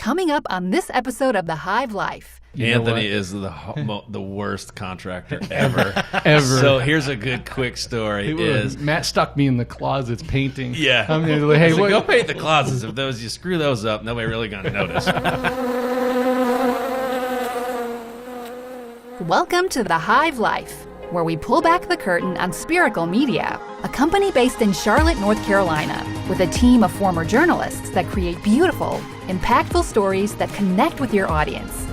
coming up on this episode of the Hive Life. Anthony is the worst contractor ever. So here's a good quick story. Matt stuck me in the closets painting. Yeah. I mean, like, hey, so go paint the closets. If you screw those up, nobody really going to notice. Welcome to the Hive Life, where we pull back the curtain on Spiracle Media, a company based in Charlotte, North Carolina, with a team of former journalists that create beautiful, impactful stories that connect with your audience.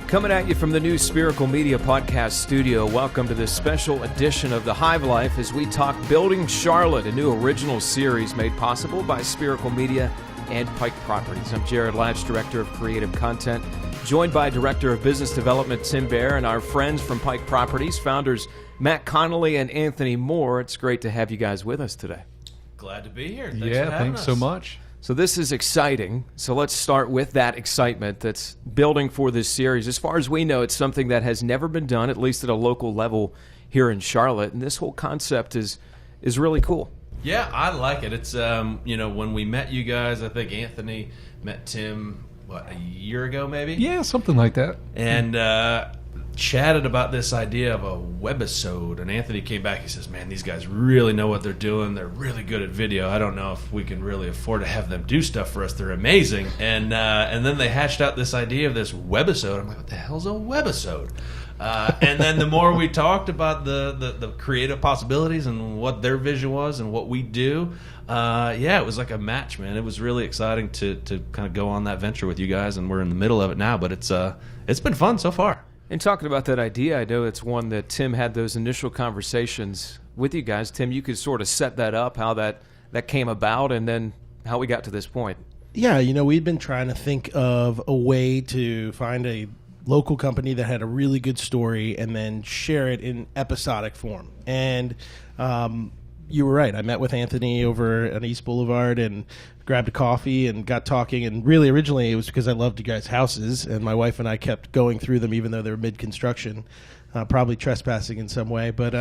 Coming at you from the new Spiracle Media podcast studio, welcome to this special edition of the Hive Life as we talk Building Charlotte, a new original series made possible by Spiracle Media and Pike Properties. I'm Jarod, Latch, Director of Creative Content, joined by Director of Business Development Tim Baier and our friends from Pike Properties, founders Matt Connolly and Anthony Moore. It's great to have you guys with us today. Glad to be here. Thanks so much. So this is exciting. So let's start with that excitement that's building for this series. As far as we know, it's something that has never been done, at least at a local level here in Charlotte. And this whole concept is really cool. Yeah, I like it. It's, when we met you guys, I think Anthony met Tim, a year ago maybe? Yeah, something like that. And chatted about this idea of a webisode, and Anthony came back. He says, man, these guys really know what they're doing. They're really good at video. I don't know if we can really afford to have them do stuff for us. They're amazing. And then they hashed out this idea of this webisode. I'm like, what the hell's a webisode? And then the more we talked about the creative possibilities and what their vision was and what we do, it was like a match, man. It was really exciting to kind of go on that venture with you guys, and we're in the middle of it now, but it's been fun so far. And talking about that idea, I know it's one that Tim had those initial conversations with you guys. Tim, you could sort of set that up, how that came about, and then how we got to this point. Yeah, we'd been trying to think of a way to find a local company that had a really good story and then share it in episodic form. And you were right. I met with Anthony over at East Boulevard and grabbed a coffee and got talking. And really, originally, it was because I loved you guys' houses, and my wife and I kept going through them even though they were mid-construction. Probably trespassing in some way, but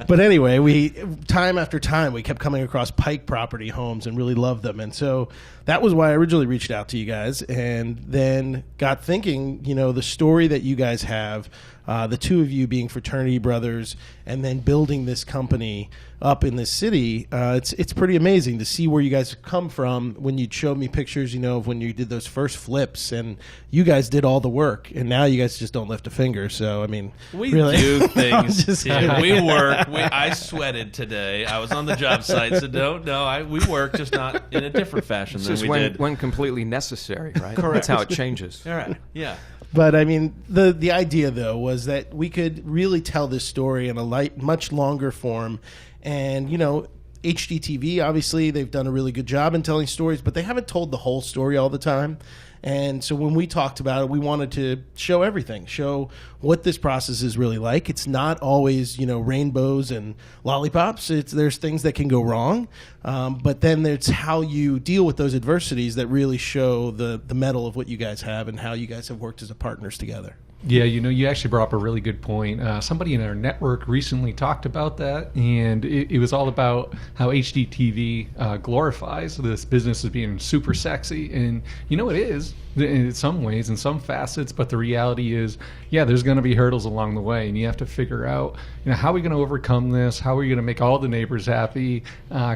but anyway, time after time we kept coming across Pike property homes and really loved them, and so that was why I originally reached out to you guys, and then got thinking, the story that you guys have, the two of you being fraternity brothers, and then building this company up in this city. It's pretty amazing to see where you guys have come from. When you showed me pictures, of when you did those first flips, and you guys did all the work, and now you guys just don't lift a finger. So we really, do things. We work. I sweated today. I was on the job site, so we work, just not in a different fashion than we did when completely necessary, right? Correct. That's how it changes. All right. Yeah. But the idea though was that we could really tell this story in a much longer form, and HGTV, obviously they've done a really good job in telling stories, but they haven't told the whole story all the time. And so when we talked about it, we wanted to show everything, show what this process is really like. It's not always, rainbows and lollipops. There's things that can go wrong. But then there's how you deal with those adversities that really show the mettle of what you guys have and how you guys have worked as partners together. Yeah, you actually brought up a really good point. Somebody in our network recently talked about that, and it was all about how HGTV glorifies this business as being super sexy. And it is in some ways, in some facets, but the reality is, there's going to be hurdles along the way, and you have to figure out, how are we going to overcome this? How are we going to make all the neighbors happy,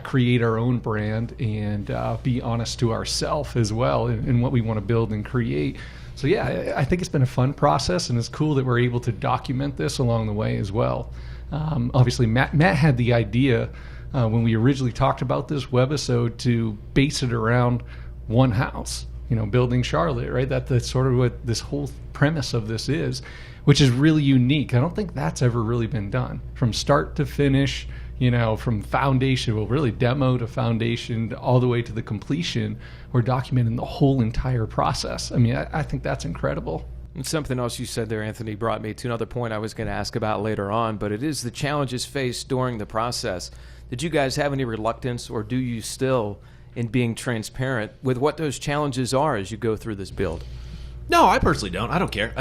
create our own brand, and be honest to ourselves as well in what we want to build and create. So I think it's been a fun process, and it's cool that we're able to document this along the way as well. Obviously, Matt had the idea when we originally talked about this webisode to base it around one house, building Charlotte, right? That's sort of what this whole premise of this is, which is really unique. I don't think that's ever really been done from start to finish. From foundation, really demo to foundation, all the way to the completion, we're documenting the whole entire process. I think that's incredible. And something else you said there, Anthony, brought me to another point I was going to ask about later on, but it is the challenges faced during the process. Did you guys have any reluctance, or do you still, in being transparent with what those challenges are as you go through this build? No, I personally don't. I don't care.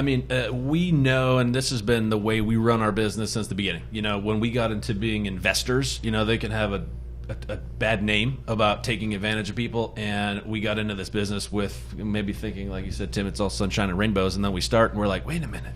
We know, and this has been the way we run our business since the beginning. When we got into being investors, they can have a a bad name about taking advantage of people, and we got into this business with maybe thinking, like you said, Tim, it's all sunshine and rainbows, and then we start and we're like, wait a minute,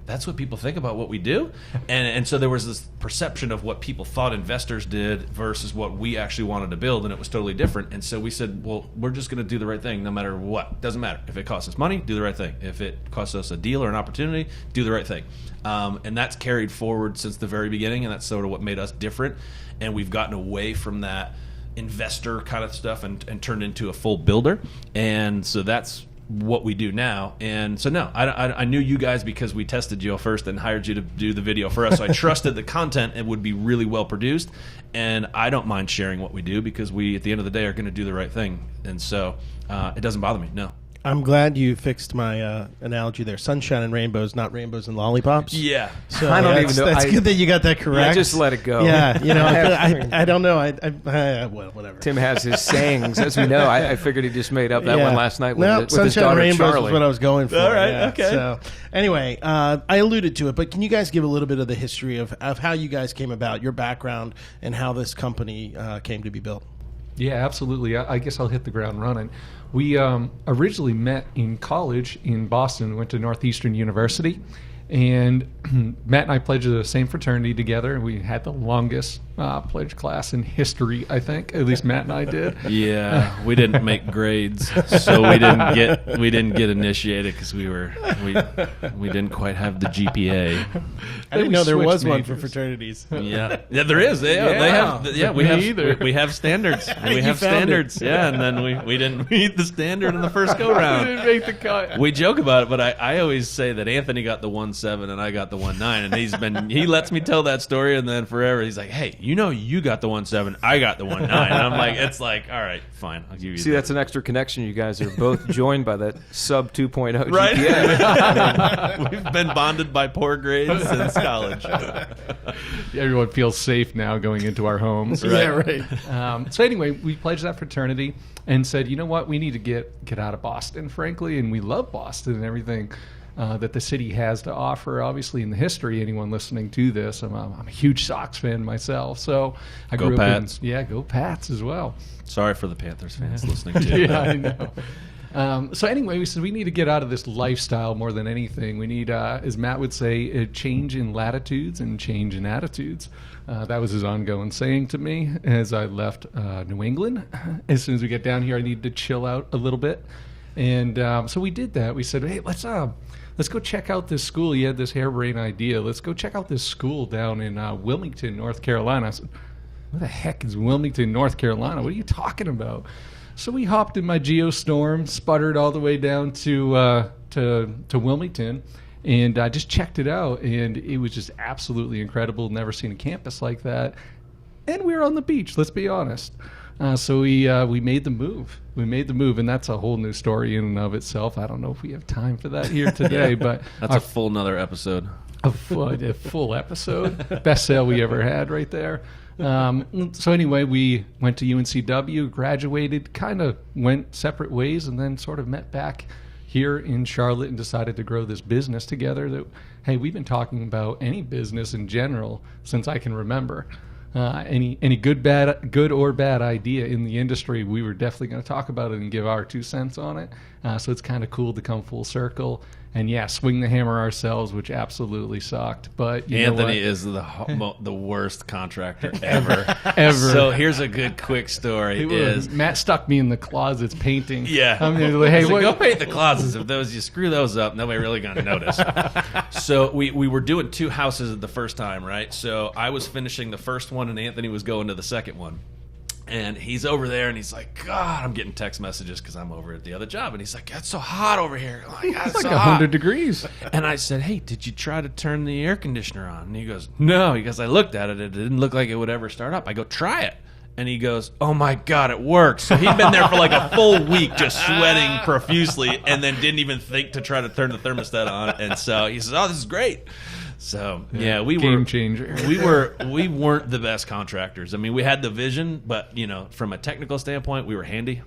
that's what people think about what we do? And so there was this perception of what people thought investors did versus what we actually wanted to build, and it was totally different. And so we said, well, we're just going to do the right thing no matter what. Doesn't matter. If it costs us money, do the right thing. If it costs us a deal or an opportunity, do the right thing. And that's carried forward since the very beginning, and that's sort of what made us different. And we've gotten away from that investor kind of stuff and turned into a full builder. And so that's what we do now. And so no, I knew you guys because we tested you first and hired you to do the video for us. So I trusted the content and would be really well produced. And I don't mind sharing what we do because we, at the end of the day, are going to do the right thing. And so it doesn't bother me. No. I'm glad you fixed my analogy there. Sunshine and rainbows, not rainbows and lollipops. Yeah. So I don't even know. That's good that you got that correct. Yeah, just let it go. Yeah, you know, I don't know. Well, whatever. Tim has his sayings, as we know. I figured he just made up that one last night with, with his Sunshine daughter and rainbows Charlie. is what I was going for. All right, yeah. okay. So anyway, I alluded to it, but can you guys give a little bit of the history of how you guys came about, your background, and how this company came to be built? Yeah, absolutely. I guess I'll hit the ground running. We originally met in college in Boston. We went to Northeastern University, and Matt and I pledged the same fraternity together. We had the longest pledge class in history, I think. At least Matt and I did. Yeah, we didn't make grades, so we didn't get initiated because we didn't quite have the GPA. I didn't know there was one majors. for fraternities. Yeah, there is. They have. Yeah, we have standards. We have standards. Yeah, and then we didn't meet the standard in the first go round. Didn't make the cut. We joke about it, but I always say that Anthony got the 1.7 and I got the 1.9, and he lets me tell that story, and then forever he's like, hey, you got the 1.7, I got the 1.9, and I'm like, it's like, all right, fine, I'll give you. See, that's an extra connection. You guys are both joined by that sub 2.0 right. GPA. We've been bonded by poor grades since college. Everyone feels safe now going into our homes. Right. Yeah, right. So anyway, we pledged that fraternity and said, you know what, we need to get out of Boston, frankly, and we love Boston and everything that the city has to offer. Obviously, in the history, anyone listening to this, I'm a huge Sox fan myself, so I Go grew up Pats. go Pats as well. Sorry for the Panthers fans listening too. Yeah, I know. So anyway, we said we need to get out of this lifestyle more than anything. We need, as Matt would say, a change in latitudes and change in attitudes. That was his ongoing saying to me as I left New England. As soon as we get down here, I need to chill out a little bit. And so we did that. We said, hey, let's go check out this school. You had this harebrained idea. Let's go check out this school down in Wilmington, North Carolina. I said, what the heck is Wilmington, North Carolina? What are you talking about? So we hopped in my Geostorm, sputtered all the way down to Wilmington, and I just checked it out, and it was just absolutely incredible. Never seen a campus like that. And we were on the beach, let's be honest. So we made the move. We made the move, and that's a whole new story in and of itself. I don't know if we have time for that here today, but That's a full nother episode. a full episode. Best sale we ever had right there. So anyway, we went to UNCW, graduated, kind of went separate ways, and then sort of met back here in Charlotte and decided to grow this business together. That, hey, we've been talking about any business in general since I can remember. Any good or bad idea in the industry, we were definitely going to talk about it and give our 2 cents on it. So it's kind of cool to come full circle and swing the hammer ourselves, which absolutely sucked. But Anthony is the worst contractor ever. Ever. So here's a good quick story. Matt stuck me in the closets painting. Yeah. I'm gonna like, hey, So what? go paint the closets. If you screw those up, nobody really gonna notice. So we were doing 2 houses at the first time, right? So I was finishing the first one, and Anthony was going to the second one. And he's over there, and he's like, God, I'm getting text messages because I'm over at the other job. And he's like, it's so hot over here. I'm like, It's it's like so 100 hot. degrees. And I said, hey, did you try to turn the air conditioner on? And he goes, no. He goes, I looked at it. It didn't look like it would ever start up. I go, try it. And he goes, oh, my God, it works. So he'd been there for like a full week just sweating profusely and then didn't even think to try to turn the thermostat on. And so he says, oh, this is great. So we Game were changer. we weren't the best contractors. I mean, we had the vision, but from a technical standpoint, we were handy.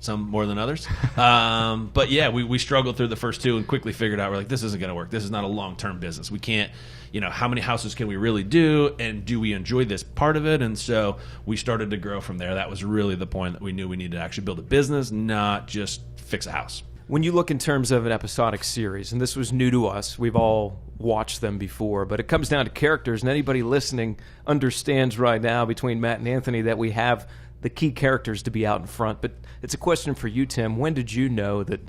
some more than others. But yeah, we struggled through the first 2 and quickly figured out, we're like, this isn't going to work. This is not a long-term business. We can't, how many houses can we really do, and do we enjoy this part of it? And so we started to grow from there. That was really the point that we knew we needed to actually build a business, not just fix a house. When you look in terms of an episodic series, and this was new to us, we've all watched them before, but it comes down to characters, and anybody listening understands right now between Matt and Anthony that we have the key characters to be out in front. But it's a question for you, Tim. When did you know that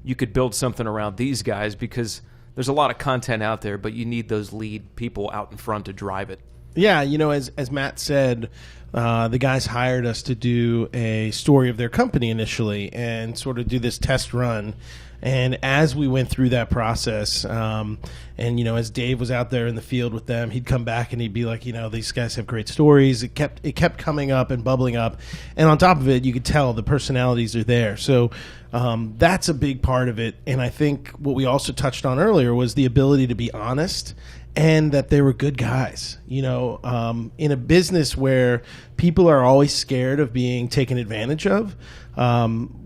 you could build something around these guys? Because there's a lot of content out there, but you need those lead people out in front to drive it. Yeah, as Matt said, the guys hired us to do a story of their company initially and sort of do this test run. And as we went through that process, as Dave was out there in the field with them, he'd come back and he'd be like, these guys have great stories. It kept coming up and bubbling up. And on top of it, you could tell the personalities are there. So that's a big part of it. And I think what we also touched on earlier was the ability to be honest, and that they were good guys. In a business where people are always scared of being taken advantage of,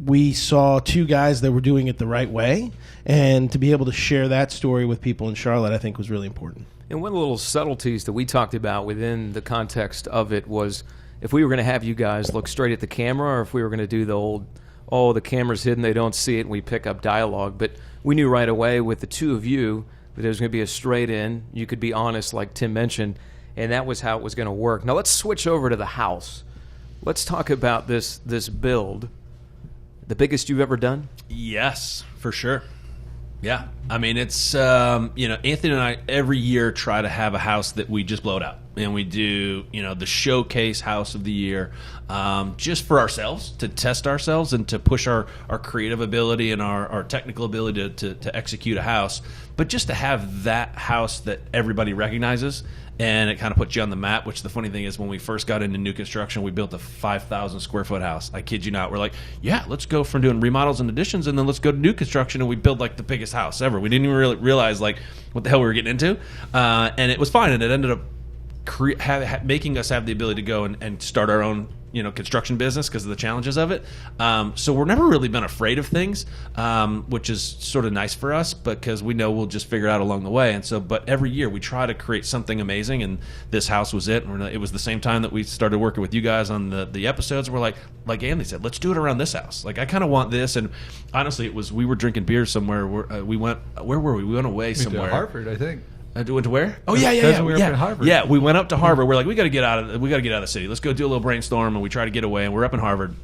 we saw 2 guys that were doing it the right way, and to be able to share that story with people in Charlotte, I think, was really important. And one of the little subtleties that we talked about within the context of it was if we were going to have you guys look straight at the camera, or if we were going to do the old, the camera's hidden, they don't see it, and we pick up dialogue. But we knew right away with the 2 of you that it was going to be a straight in. You could be honest, like Tim mentioned, and that was how it was going to work. Now let's switch over to the house. Let's talk about this build. The biggest you've ever done? Yes, for sure. Yeah. I mean, it's, Anthony and I every year try to have a house that we just blow it out. And we do, the showcase house of the year, just for ourselves, to test ourselves and to push our creative ability and our technical ability to execute a house. But just to have that house that everybody recognizes, and it kind of puts you on the map, which the funny thing is when we first got into new construction, we built a 5,000 square foot house. I kid you not. We're like, yeah, let's go from doing remodels and additions, and then let's go to new construction, and we build like the biggest house ever. We didn't even really realize like what the hell we were getting into. And it was fine, and it ended up making us have the ability to go and start our own construction business because of the challenges of it. So we're never really been afraid of things, which is sort of nice for us because we know we'll just figure it out along the way. And so, but every year we try to create something amazing, and this house was it. It was the same time that we started working with you guys on the episodes. We're like Anthony said, let's do it around this house. Like I kind of want this. And honestly, we were drinking beer somewhere. where were we? We went away somewhere. Harvard, I think. Went to where? Oh yeah. When we were up in Harvard. Yeah, we went up to Harvard. We're like, we got to get out of the city. Let's go do a little brainstorm, and we try to get away. And we're up in Harvard.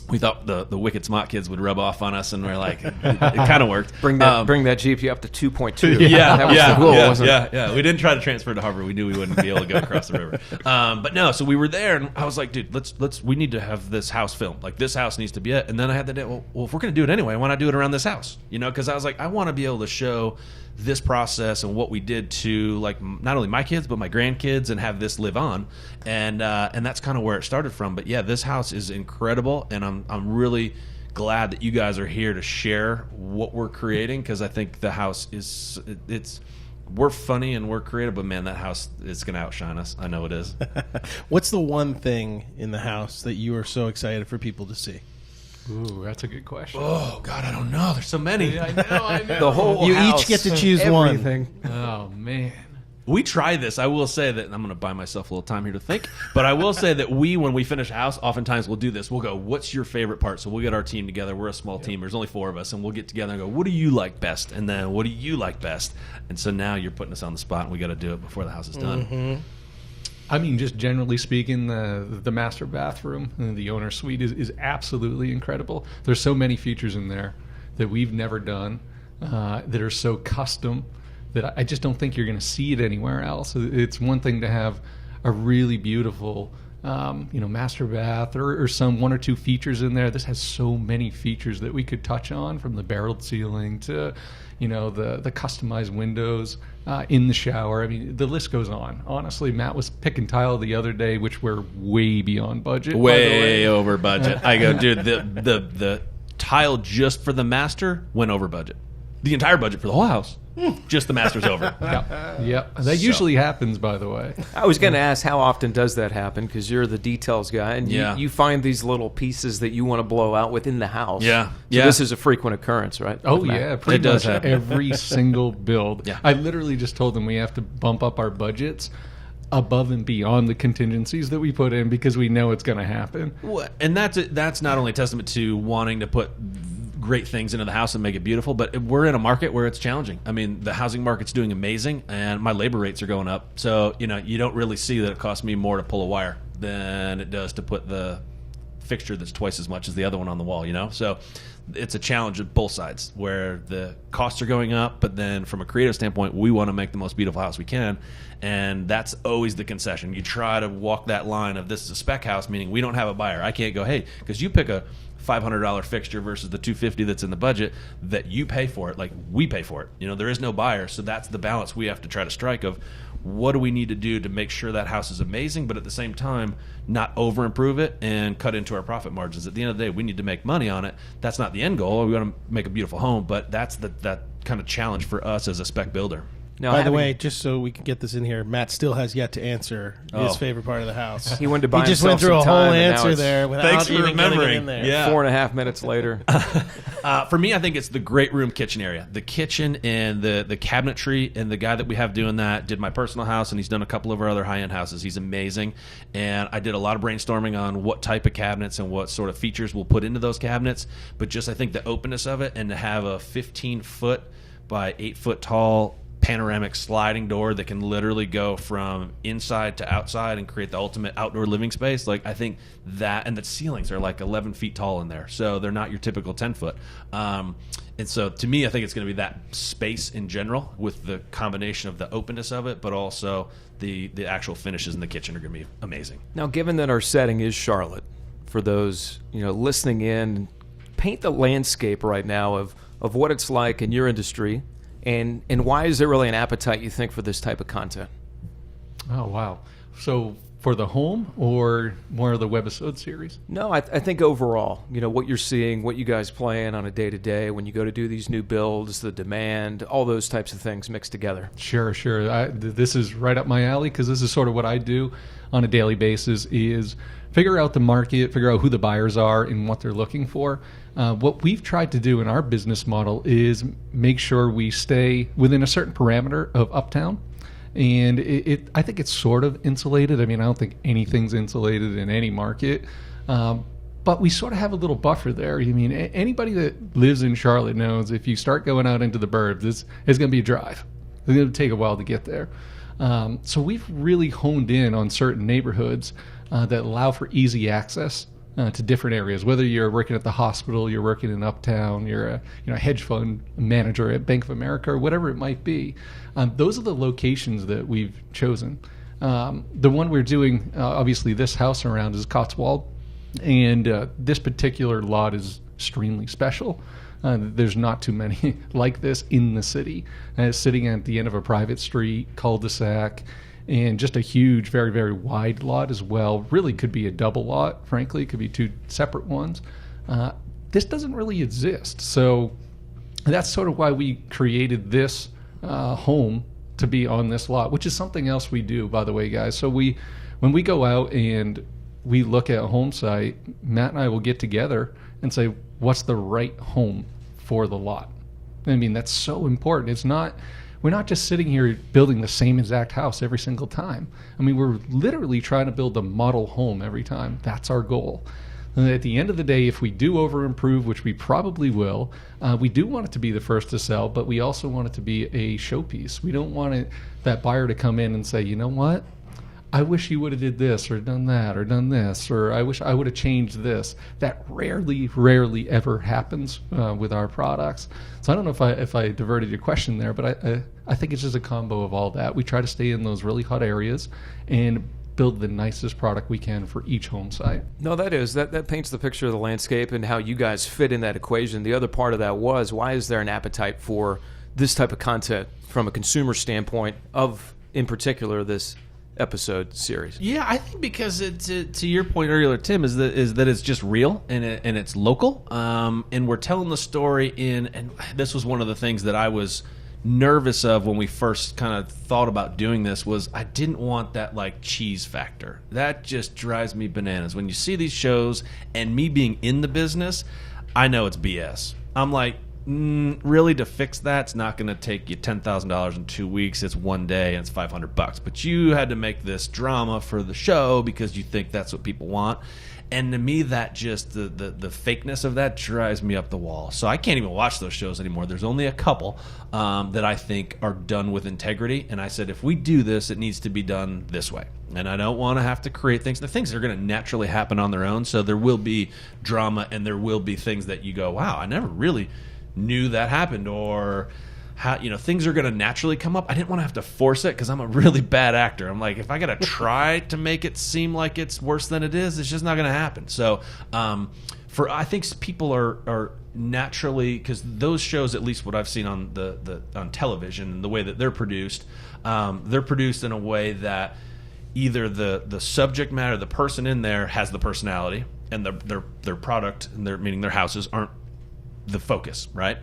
We thought the wicked smart kids would rub off on us, and we're like, it kind of worked. Bring that GPA up to 2.2. Yeah, that was the goal, wasn't it? Yeah. We didn't try to transfer to Harvard. We knew we wouldn't be able to go across the river. But no, so we were there, and I was like, dude, we need to have this house filmed. Like this house needs to be it. And then I had the day. Well, if we're going to do it anyway, why not do it around this house? Because I was like, I want to be able to show this process and what we did to like not only my kids but my grandkids, and have this live on, and that's kind of where it started from. But yeah, this house is incredible, and I'm really glad that you guys are here to share what we're creating, because I think the house is we're funny and we're creative, but man, that house is going to outshine us. I know it is. What's the one thing in the house that you are so excited for people to see? Ooh, that's a good question. Oh God, I don't know. There's so many. Yeah, I know. The whole You house, each get to choose everything. one. Oh man. We try this. I will say that, and I'm going to buy myself a little time here to think, but I will say that when we finish a house, oftentimes we'll do this. We'll go, what's your favorite part? So we'll get our team together. We're a small team. There's only 4 of us, and we'll get together and go, what do you like best? And then what do you like best? And so now you're putting us on the spot, and we got to do it before the house is done. Mm-hmm. I mean, just generally speaking, the master bathroom, the owner suite is absolutely incredible. There's so many features in there that we've never done that are so custom that I just don't think you're going to see it anywhere else. It's one thing to have a really beautiful, master bath or some 1 or 2 features in there. This has so many features that we could touch on, from the barreled ceiling to, the customized windows in the shower. I mean, the list goes on. Honestly, Matt was picking tile the other day, which we're way beyond budget. Way over budget. I go, dude, the tile just for the master went over budget. the entire budget for the whole house. Just the master's over. Yep. That usually happens, by the way. I was going to ask, how often does that happen? Because you're the details guy, and you find these little pieces that you want to blow out within the house. Yeah. So yeah. this is a frequent occurrence, right? Oh, yeah. Pretty It does much happen. every single build. Yeah. I literally just told them we have to bump up our budgets above and beyond the contingencies that we put in because we know it's going to happen. And that's not only a testament to wanting to put great things into the house and make it beautiful, but we're in a market where it's challenging. I mean, the housing market's doing amazing, and my labor rates are going up. So, you don't really see that it costs me more to pull a wire than it does to put the fixture that's twice as much as the other one on the wall, So it's a challenge of both sides where the costs are going up, but then from a creative standpoint, we want to make the most beautiful house we can. And that's always the concession. You try to walk that line of this is a spec house, meaning we don't have a buyer. I can't go, hey, because you pick a $500 fixture versus the $250 that's in the budget, that you pay for it, like we pay for it. There is no buyer, so that's the balance we have to try to strike of what do we need to do to make sure that house is amazing, but at the same time not over improve it and cut into our profit margins. At the end of the day, we need to make money on it. That's not the end goal. We want to make a beautiful home, but that's that kind of challenge for us as a spec builder. Now, By the way, just so we can get this in here, Matt still has yet to answer his favorite part of the house. he wanted to buy He just himself went through a some whole time, and now answer it's there without Thanks for even getting it remembering. in there. Yeah. 4.5 minutes later. For me, I think it's the great room kitchen area. The kitchen and the cabinetry, and the guy that we have doing that did my personal house, and he's done a couple of our other high-end houses. He's amazing. And I did a lot of brainstorming on what type of cabinets and what sort of features we'll put into those cabinets. But just I think the openness of it, and to have a 15-foot by 8-foot tall panoramic sliding door that can literally go from inside to outside and create the ultimate outdoor living space. Like, I think that, and the ceilings are like 11 feet tall in there, so they're not your typical 10-foot. And so to me, I think it's going to be that space in general with the combination of the openness of it, but also the actual finishes in the kitchen are going to be amazing. Now, given that our setting is Charlotte, for those listening in, paint the landscape right now of what it's like in your industry. And why is there really an appetite, you think, for this type of content? Oh, wow. So for the home or more of the webisode series? No, I think overall, what you're seeing, what you guys plan on a day-to-day when you go to do these new builds, the demand, all those types of things mixed together. Sure. This is right up my alley because this is sort of what I do on a daily basis is figure out the market, figure out who the buyers are and what they're looking for. What we've tried to do in our business model is make sure we stay within a certain parameter of uptown. And I think it's sort of insulated. I mean, I don't think anything's insulated in any market. But we sort of have a little buffer there. I mean, anybody that lives in Charlotte knows if you start going out into the burbs, it's going to be a drive. It's going to take a while to get there. So we've really honed in on certain neighborhoods that allow for easy access to different areas. Whether you're working at the hospital, you're working in uptown, you're a hedge fund manager at Bank of America, or whatever it might be. Those are the locations that we've chosen. The one we're doing, obviously, this house around is Cotswold, and this particular lot is extremely special. There's not too many like this in the city. It's sitting at the end of a private street, cul-de-sac, and just a huge, very, very wide lot as well. Really could be a double lot, frankly. It could be two separate ones. This doesn't really exist. So that's sort of why we created this home to be on this lot, which is something else we do, by the way, guys. So when we go out and we look at a home site, Matt and I will get together and say, what's the right home for the lot? I mean, that's so important. We're not just sitting here building the same exact house every single time. I mean, we're literally trying to build a model home every time. That's our goal. And at the end of the day, if we do over-improve, which we probably will, we do want it to be the first to sell, but we also want it to be a showpiece. We don't want that buyer to come in and say, you know what? I wish you would have did this or done that or done this, or I wish I would have changed this. That rarely ever happens with our products. So I don't know if I diverted your question there, but I think it's just a combo of all that. We try to stay in those really hot areas and build the nicest product we can for each home site. No, that paints the picture of the landscape and how you guys fit in that equation. The other part of that was, why is there an appetite for this type of content from a consumer standpoint of, in particular, this episode series? Yeah, I think because to your point earlier, Tim, is that it's just real and it's local, and we're telling the story and this was one of the things that I was nervous of when we first kind of thought about doing this was I didn't want that like cheese factor. That just drives me bananas. When you see these shows and me being in the business, I know it's BS. I'm like, really, to fix that, it's not going to take you $10,000 in 2 weeks. It's one day and it's $500. But you had to make this drama for the show because you think that's what people want. And to me, that just the fakeness of that drives me up the wall. So I can't even watch those shows anymore. There's only a couple that I think are done with integrity. And I said, if we do this, it needs to be done this way. And I don't want to have to create things. The things are going to naturally happen on their own. So there will be drama and there will be things that you go, wow, I never really knew that happened, or how, things are going to naturally come up. I didn't want to have to force it because I'm a really bad actor. I'm like, if I got to try to make it seem like it's worse than it is, it's just not going to happen. So I think people are naturally, because those shows, at least what I've seen on on television and the way that they're produced in a way that either the subject matter, the person in there has the personality, and their product, and meaning their houses aren't the focus, right?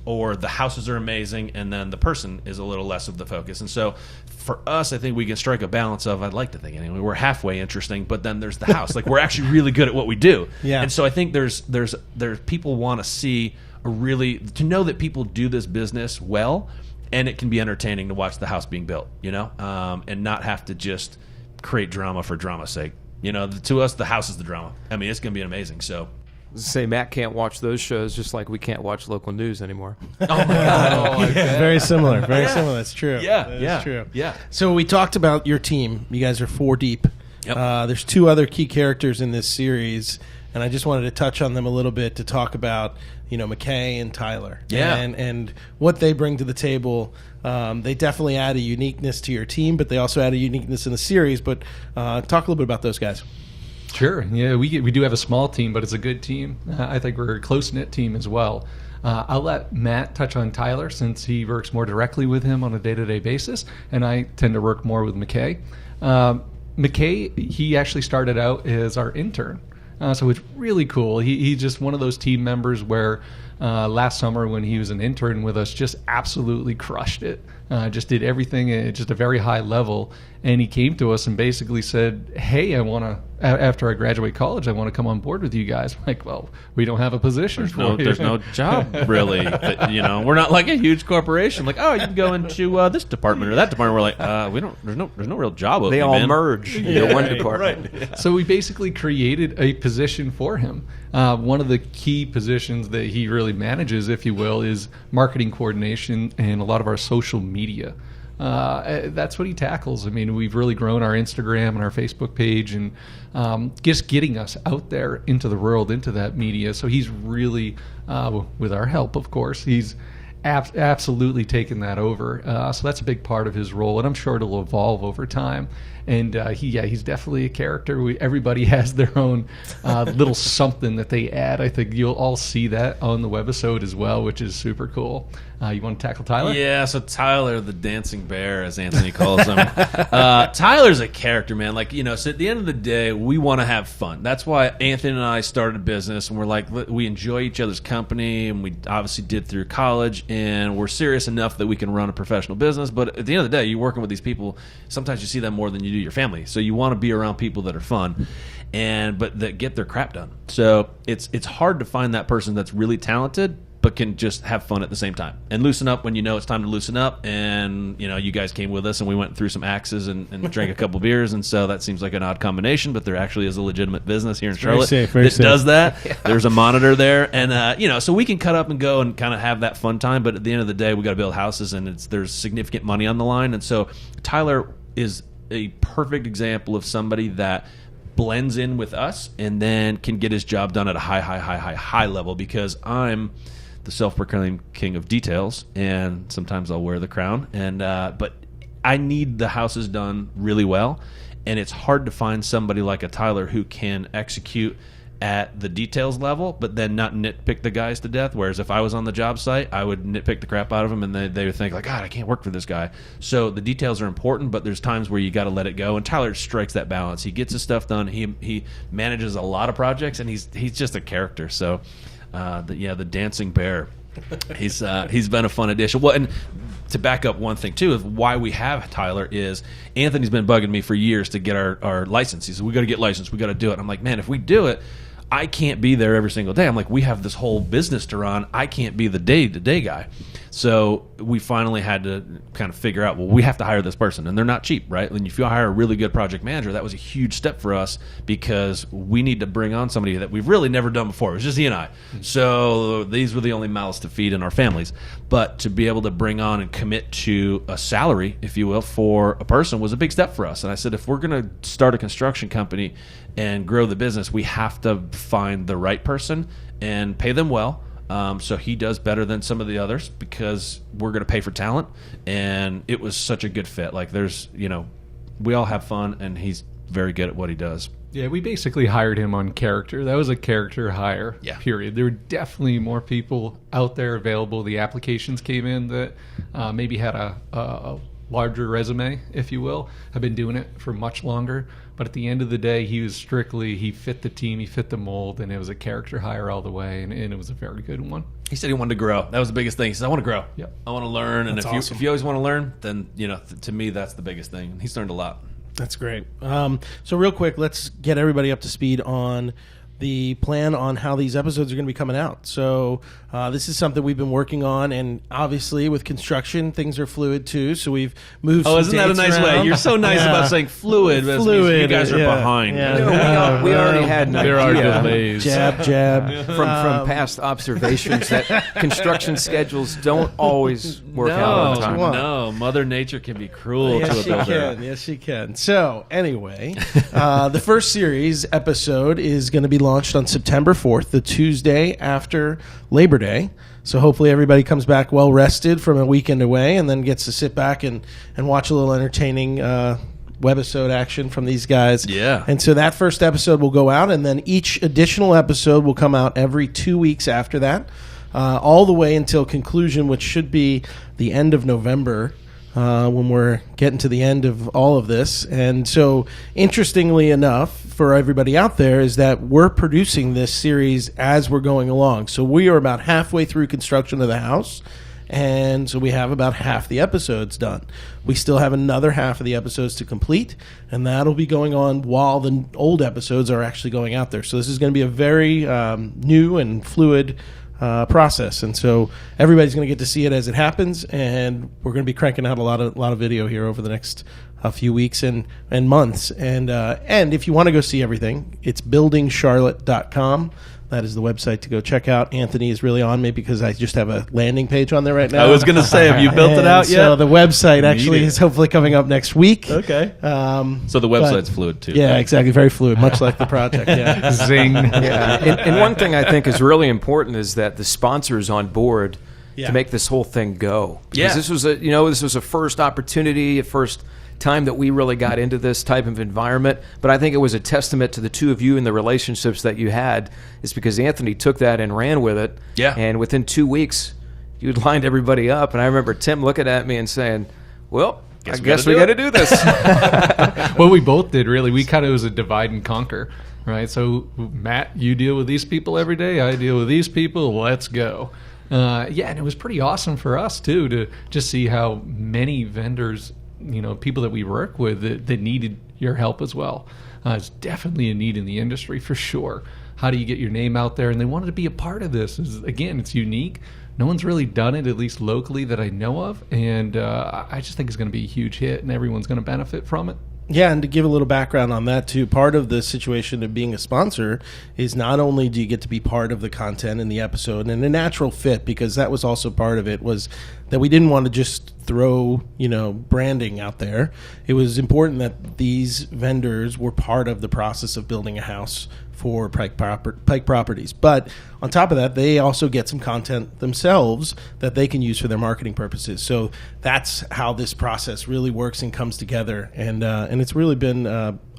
Or the houses are amazing and then the person is a little less of the focus. And so for us, I think we can strike a balance of, I'd like to think anyway, we're halfway interesting, but then there's the house. Like, we're actually really good at what we do. Yeah. And so I think there's people want to see to know that people do this business well, and it can be entertaining to watch the house being built, and not have to just create drama for drama's sake. To us, the house is the drama. I mean, it's going to be amazing. So say Matt can't watch those shows just like we can't watch local news anymore. Oh my God. Very similar. Very similar. That's true. That's true. Yeah. So we talked about your team. You guys are 4 deep. Yep. There's 2 other key characters in this series, and I just wanted to touch on them a little bit to talk about, McKay and Tyler. Yeah. And what they bring to the table. They definitely add a uniqueness to your team, but they also add a uniqueness in the series. But talk a little bit about those guys. Sure. Yeah, we do have a small team, but it's a good team. I think we're a close-knit team as well. I'll let Matt touch on Tyler since he works more directly with him on a day-to-day basis, and I tend to work more with McKay. McKay, he actually started out as our intern, so it's really cool. He's just one of those team members where last summer when he was an intern with us, just absolutely crushed it. Just did everything at just a very high level. And he came to us and basically said, hey, after I graduate college, I want to come on board with you guys. I'm like, well, we don't have a position for you. There's no job, really. We're not like a huge corporation. Like, oh, you can go into this department or that department. We're like, there's no real job opening. They all merge into one department. Right. So we basically created a position for him. One of the key positions that he really manages, if you will, is marketing coordination and a lot of our social media. That's what he tackles. I mean, we've really grown our Instagram and our Facebook page, and just getting us out there into the world, into that media. So he's really, with our help, of course, he's absolutely taken that over. So that's a big part of his role, and I'm sure it'll evolve over time. And he's definitely a character. Everybody has their own little something that they add. I think you'll all see that on the webisode as well, which is super cool. You want to tackle Tyler? Yeah, so Tyler, the dancing bear, as Anthony calls him. Tyler's a character, man. Like, so at the end of the day, we want to have fun. That's why Anthony and I started a business, and we're like, we enjoy each other's company, and we obviously did through college, and we're serious enough that we can run a professional business. But at the end of the day, you're working with these people. Sometimes you see them more than you do your family. So you want to be around people that are fun, but that get their crap done. So it's hard to find that person that's really talented but can just have fun at the same time and loosen up when it's time to loosen up. And you guys came with us and we went through some axes and drank a couple beers, and so that seems like an odd combination, but there actually is a legitimate business here in Charlotte that does that. Yeah. There's a monitor there, and so we can cut up and go and kind of have that fun time, but at the end of the day we got to build houses, and there's significant money on the line. And so Tyler is a perfect example of somebody that blends in with us and then can get his job done at a high level, because I'm the self-proclaimed king of details, and sometimes I'll wear the crown. And but I need the houses done really well, and it's hard to find somebody like a Tyler who can execute at the details level, but then not nitpick the guys to death. Whereas if I was on the job site, I would nitpick the crap out of them, and they would think like, God, I can't work for this guy. So the details are important, but there's times where you got to let it go. And Tyler strikes that balance. He gets his stuff done. He manages a lot of projects, and he's just a character. So the dancing bear. He's been a fun addition. Well, and to back up one thing too, of why we have Tyler is Anthony's been bugging me for years to get our license. He said, we got to get licensed. We got to do it. I'm like, man, if we do it, I can't be there every single day. I'm like, we have this whole business to run. I can't be the day-to-day guy. So we finally had to kind of figure out, well, we have to hire this person. And they're not cheap, right? And if you hire a really good project manager, that was a huge step for us because we need to bring on somebody that we've really never done before. It was just he and I. So these were the only mouths to feed in our families. But to be able to bring on and commit to a salary, if you will, for a person was a big step for us. And I said, if we're going to start a construction company and grow the business, we have to find the right person and pay them well. So he does better than some of the others because we're going to pay for talent, and it was such a good fit. Like we all have fun, and he's very good at what he does. Yeah, we basically hired him on character. That was a character hire, period. There were definitely more people out there available. The applications came in that maybe had a larger resume, if you will. I've been doing it for much longer. But at the end of the day, he fit the team, he fit the mold, and it was a character hire all the way, and it was a very good one. He said he wanted to grow. That was the biggest thing. He said, I want to grow. Yep. I want to learn. That's and awesome. if you always want to learn, then, to me, that's the biggest thing. He's learned a lot. That's great. So real quick, let's get everybody up to speed on the plan on how these episodes are going to be coming out. So this is something we've been working on, and obviously with construction, things are fluid too. So we've moved. Oh, isn't that a nice way? You're so nice about saying fluid. Fluid. You guys are behind. Yeah. We already had an There are idea delays. Jab. from past observations that construction schedules don't always work out on time. No, Mother Nature can be cruel to a Yes, she builder. can. Yes, she can. So, anyway, the first series episode is going to be launched on September 4th, the Tuesday after Labor Day. So hopefully everybody comes back well rested from a weekend away and then gets to sit back and watch a little entertaining webisode action from these guys. Yeah. And so that first episode will go out, and then each additional episode will come out every 2 weeks after that, all the way until conclusion, which should be the end of November. When we're getting to the end of all of this. And so, interestingly enough, for everybody out there, is that we're producing this series as we're going along. So we are about halfway through construction of the house, and so we have about half the episodes done. We still have another half of the episodes to complete, and that'll be going on while the old episodes are actually going out there. So this is going to be a very new and fluid process, and so everybody's going to get to see it as it happens, and we're going to be cranking out a lot of video here over the next few weeks and months. And if you want to go see everything, it's buildingcharlotte.com. That is the website to go check out. Anthony is really on me because I just have a landing page on there right now. I was going to say, have you built it out yet? So the website actually is hopefully coming up next week. Okay. So the website's fluid too. Yeah, exactly. Very fluid, much like the project. Yeah. Zing. Yeah. And one thing I think is really important is that the sponsors on board to make this whole thing go. Because this was a first opportunity, a first time that we really got into this type of environment. But I think it was a testament to the two of you and the relationships that you had, is because Anthony took that and ran with it. Yeah. And within 2 weeks, you'd lined everybody up. And I remember Tim looking at me and saying, well, I guess we got to do this. Well, we both did, really. We kind of was a divide and conquer, right? So, Matt, you deal with these people every day. I deal with these people. Let's go. And it was pretty awesome for us, too, to just see how many vendors, people that we work with that needed your help as well. It's definitely a need in the industry for sure. How do you get your name out there? And they wanted to be a part of this. Again, it's unique. No one's really done it, at least locally, that I know of. And I just think it's going to be a huge hit, and everyone's going to benefit from it. Yeah, and to give a little background on that too, part of the situation of being a sponsor is not only do you get to be part of the content in the episode and a natural fit, because that was also part of it, was that we didn't want to just throw, branding out there. It was important that these vendors were part of the process of building a house for Pike Properties. But on top of that, they also get some content themselves that they can use for their marketing purposes. So that's how this process really works and comes together. And it's really been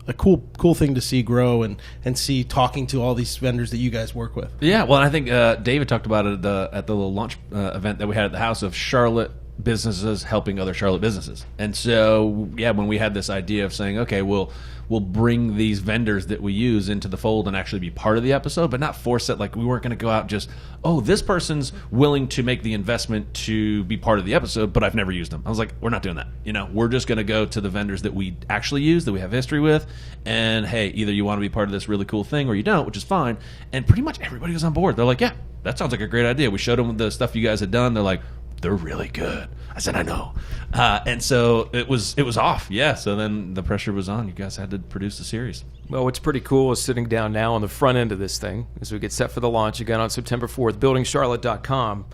a cool thing to see grow and see talking to all these vendors that you guys work with. Yeah, well, I think David talked about it at the little launch event that we had at the house of Charlotte businesses helping other Charlotte businesses. And so, yeah, when we had this idea of saying, okay, we'll bring these vendors that we use into the fold and actually be part of the episode, but not force it. Like, we weren't going to go out and just, oh, this person's willing to make the investment to be part of the episode, but I've never used them. I was like, we're not doing that. We're just going to go to the vendors that we actually use, that we have history with, and hey, either you want to be part of this really cool thing or you don't, which is fine. And pretty much everybody was on board. They're like, yeah, that sounds like a great idea. We showed them the stuff you guys had done. They're like, they're really good. I said, I know. And so it was off. Yeah. So then the pressure was on. You guys had to produce the series. Well, what's pretty cool is sitting down now on the front end of this thing as we get set for the launch again on September 4th, buildingcharlotte.com.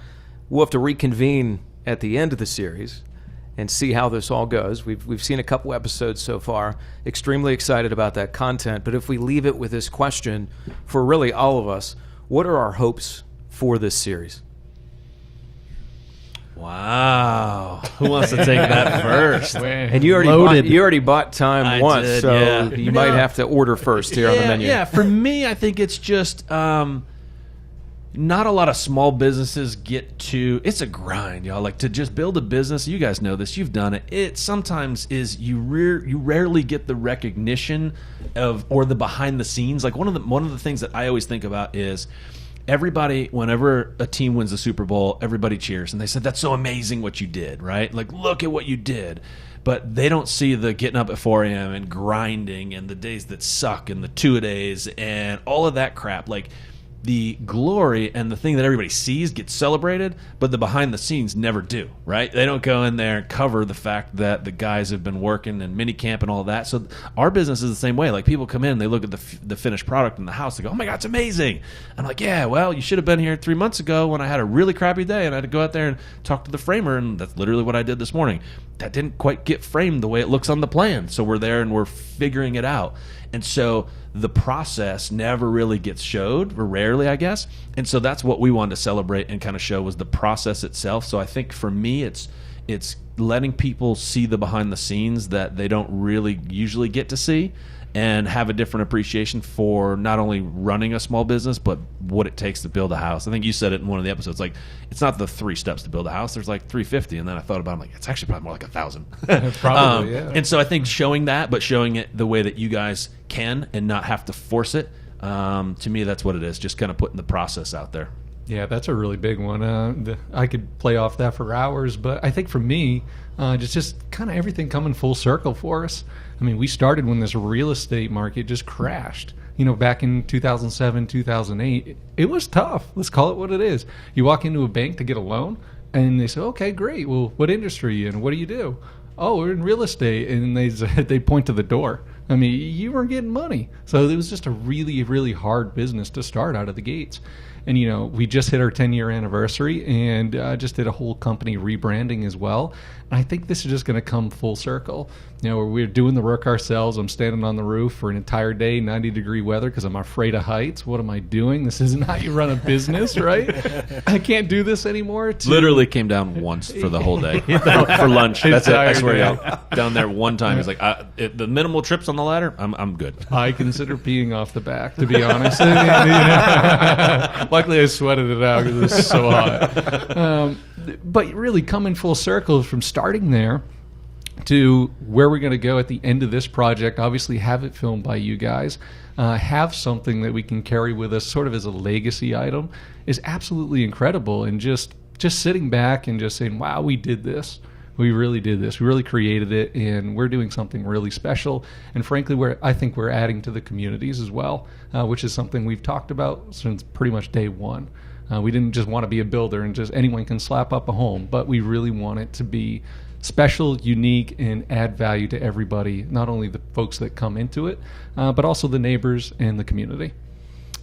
We'll have to reconvene at the end of the series and see how this all goes. We've seen a couple episodes so far. Extremely excited about that content. But if we leave it with this question for really all of us, what are our hopes for this series? Wow. Who wants to take that first? And you already bought time once, did, so yeah. you might have to order first here on the menu. Yeah, for me, I think it's just not a lot of small businesses get to. It's a grind, y'all. Like, to just build a business, you guys know this, you've done it. It sometimes is you rarely get the recognition or the behind the scenes. Like, one of the things that I always think about is, everybody, whenever a team wins the Super Bowl, everybody cheers. And they said, that's so amazing what you did, right? Like, look at what you did. But they don't see the getting up at 4 a.m. and grinding and the days that suck and the two-a-days and all of that crap. Like, the glory and the thing that everybody sees gets celebrated, but the behind the scenes never do, right? They don't go in there and cover the fact that the guys have been working and mini camp and all that. So our business is the same way. Like, people come in, they look at the finished product in the house, they go, oh my God, it's amazing. I'm like, yeah, well, you should have been here 3 months ago when I had a really crappy day and I had to go out there and talk to the framer, and that's literally what I did this morning. That didn't quite get framed the way it looks on the plan. So we're there and we're figuring it out. And so the process never really gets showed, or rarely, I guess. And so that's what we wanted to celebrate and kind of show, was the process itself. So I think for me, it's letting people see the behind the scenes that they don't really usually get to see, and have a different appreciation for not only running a small business, but what it takes to build a house. I think you said it in one of the episodes, like, it's not the 3 steps to build a house. There's like 350. And then I thought about it, I'm like, it's actually probably more like 1,000. Probably, yeah. And so I think showing that, but showing it the way that you guys can and not have to force it, to me, that's what it is. Just kind of putting the process out there. Yeah, that's a really big one. I could play off that for hours, but I think for me, just kind of everything coming full circle for us. I mean, we started when this real estate market just crashed. Back in 2007, 2008, it was tough. Let's call it what it is. You walk into a bank to get a loan, and they say, okay, great. Well, what industry are you in? What do you do? Oh, we're in real estate. And they point to the door. I mean, you weren't getting money. So it was just a really, really hard business to start out of the gates. And, we just hit our 10-year anniversary and just did a whole company rebranding as well. And I think this is just going to come full circle. Where we're doing the work ourselves. I'm standing on the roof for an entire day, 90-degree weather, because I'm afraid of heights. What am I doing? This isn't how you run a business, right? I can't do this anymore. Literally came down once for the whole day for lunch. That's it. I swear to you. Down there one time, he's like, the minimal trips on the ladder, I'm good. I consider peeing off the back, to be honest. Luckily, I sweated it out because it was so hot. But really coming full circle from starting there to where we're going to go at the end of this project, obviously have it filmed by you guys, have something that we can carry with us sort of as a legacy item, is absolutely incredible. And just sitting back and just saying, wow, we did this. We really did this. We really created it, and we're doing something really special. And frankly, I think we're adding to the communities as well, which is something we've talked about since pretty much day one. We didn't just want to be a builder and just anyone can slap up a home, but we really want it to be special, unique, and add value to everybody, not only the folks that come into it, but also the neighbors and the community.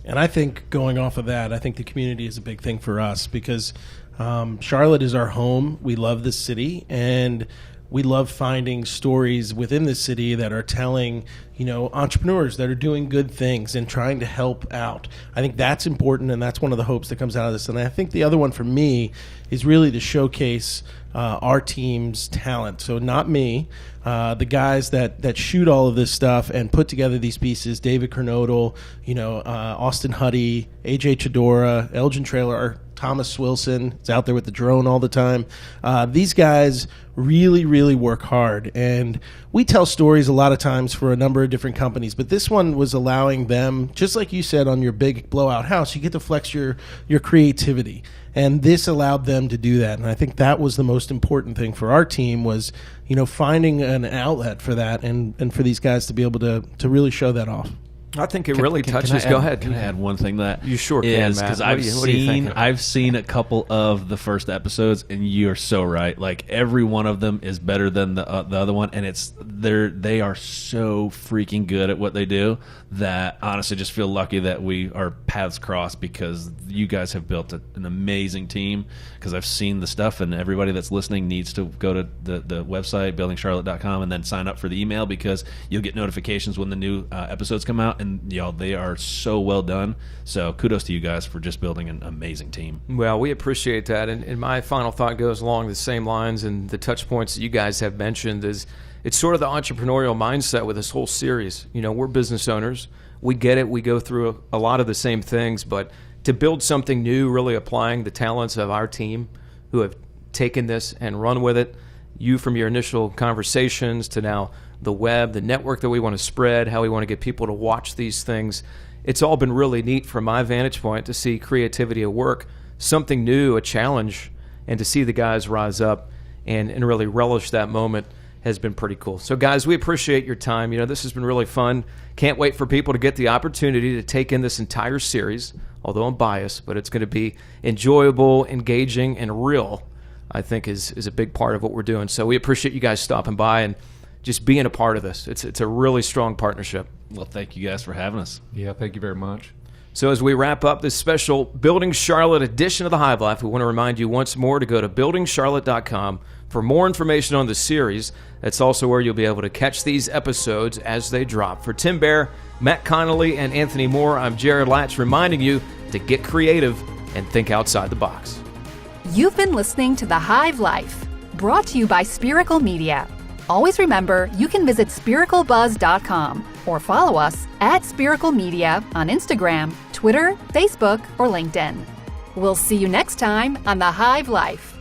And I think going off of that, I think the community is a big thing for us because Charlotte is our home. We love this city, and we love finding stories within the city that are telling, entrepreneurs that are doing good things and trying to help out. I think that's important, and that's one of the hopes that comes out of this. And I think the other one for me is really to showcase our team's talent. So not me, the guys that shoot all of this stuff and put together these pieces, David Kernodle, Austin Huddy, AJ Chidora, Elgin Trailer, Thomas Wilson is out there with the drone all the time. These guys really, really work hard. And we tell stories a lot of times for a number of different companies, but this one was allowing them, just like you said on your big blowout house, you get to flex your creativity. And this allowed them to do that. And I think that was the most important thing for our team was, finding an outlet for that and for these guys to be able to really show that off. I think it really touches. Go ahead. Can I add one thing that you sure can, Matt? Because I've seen a couple of the first episodes, and you're so right. Like every one of them is better than the other one, and they are so freaking good at what they do that honestly just feel lucky that our paths crossed because you guys have built an amazing team. Because I've seen the stuff, and everybody that's listening needs to go to the website buildingcharlotte.com and then sign up for the email because you'll get notifications when the new episodes come out. And they are so well done. So kudos to you guys for just building an amazing team. Well, we appreciate that. And my final thought goes along the same lines, and the touch points that you guys have mentioned is it's sort of the entrepreneurial mindset with this whole series. We're business owners. We get it. We go through a lot of the same things, but to build something new, really applying the talents of our team who have taken this and run with it, you from your initial conversations to now the web, the network that we want to spread, how we want to get people to watch these things. It's all been really neat from my vantage point to see creativity at work, something new, a challenge, and to see the guys rise up and really relish that moment has been pretty cool. So guys, we appreciate your time. This has been really fun. Can't wait for people to get the opportunity to take in this entire series, although I'm biased, but it's going to be enjoyable, engaging, and real, I think is a big part of what we're doing. So we appreciate you guys stopping by and just being a part of this. It's a really strong partnership. Well, thank you guys for having us. Yeah, thank you very much. So as we wrap up this special Building Charlotte edition of the Hive Life, we want to remind you once more to go to buildingcharlotte.com for more information on the series. That's also where you'll be able to catch these episodes as they drop. For Tim Baier, Matt Connolly, and Anthony Moore, I'm Jarod Latch, reminding you to get creative and think outside the box. You've been listening to The Hive Life, brought to you by Spiracle Media. Always remember, you can visit spiraclebuzz.com or follow us at Spiracle Media on Instagram, Twitter, Facebook, or LinkedIn. We'll see you next time on The Hive Life.